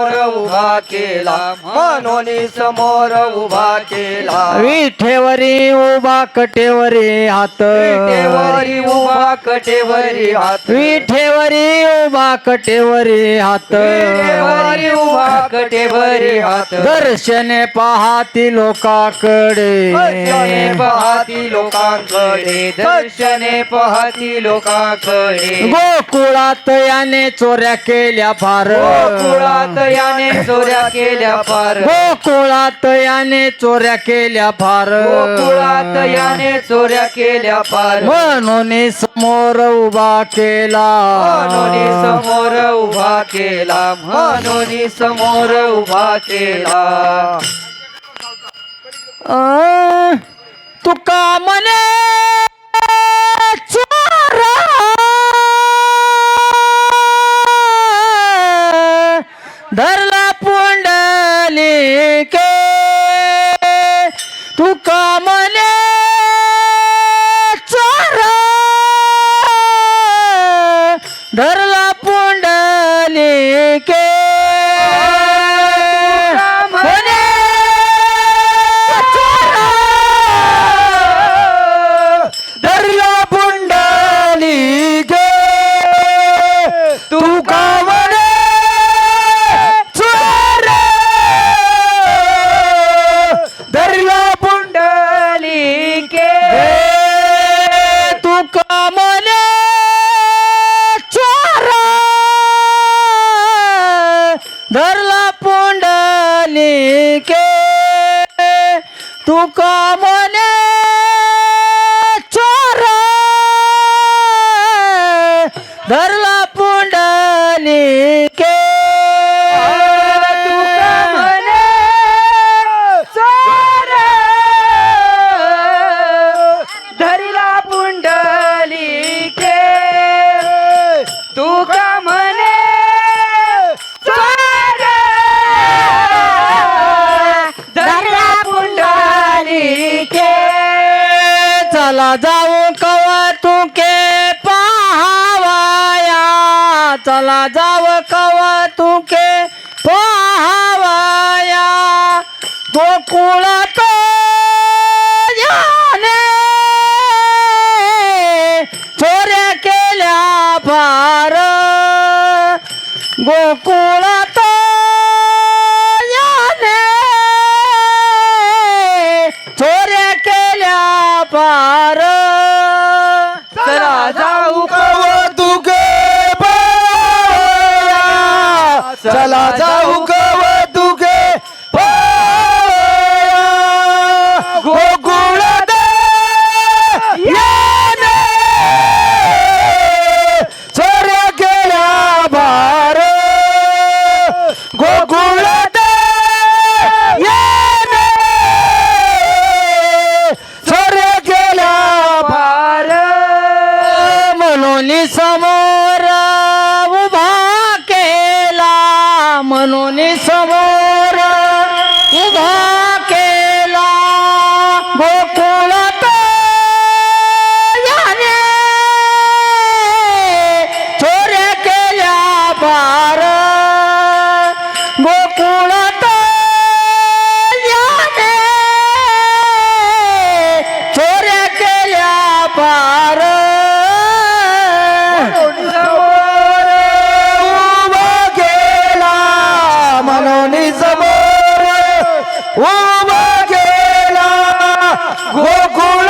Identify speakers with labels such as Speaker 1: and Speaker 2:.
Speaker 1: उभा केला म्हणून समोर उभा केला
Speaker 2: विठेवरी उभा कटेवरी हात
Speaker 1: विठेवरी उभा कटेवरी हात
Speaker 2: विठेवरी उभा कटेवरी हात
Speaker 1: विठेवरी उभा कटेवरी हात
Speaker 2: दर्शने पाहाती लोकाकडे
Speaker 1: दर्शने पाहती लोकांकडे दर्शने पाहती लोकांकडे
Speaker 2: गोकुळात याने चोऱ्या केल्या फार
Speaker 1: गोकुळात याने चोऱ्या केल्या फार
Speaker 2: गोकुळात याने चोऱ्या केल्या फार
Speaker 1: गोकुळात याने चोऱ्या केल्या फार
Speaker 2: म्हणून समोर उभा केला
Speaker 1: म्हणून समोर उभा केला म्हणून समोर उभा केला
Speaker 2: तुका म्हणे चोरा धरला पुंडलिके तुका म्हणे चोरा धरला पुंडलिके म्हणे चोरा धरला पुंडलिके तुका म्हणे चोरा धरला
Speaker 1: पुंडलिके
Speaker 2: तुका म्हणे चोरा धरला पुंडलिके तुका म्हणे चोरा धरला पुंडलिके
Speaker 1: तुका म्हणे चोरा धरिला पुंडलिके तुका म्हणे चोरा धरिला पुंडलिके
Speaker 2: चला जाऊ कौतुके पाहावया चला जाव कौतुके पाहावया गोकुळात याने चोऱ्या केल्या फार गोकुळात याने चोऱ्या केल्या फार
Speaker 1: चला जाऊ
Speaker 2: कौतुके पाहावया चला जाऊ कौतुके पाहावया गोकुळात याने चोऱ्या केल्या फार गोकुळात याने चोऱ्या केल्या फार म्हणून समोर उभा केला म्हणून समोर उभा केला गोकुळात याने चोऱ्या केल्या फार गोकुळात याने चोऱ्या केल्या फार
Speaker 1: समोर
Speaker 2: उभा केला म्हणून समोर उभा केला गोकुळ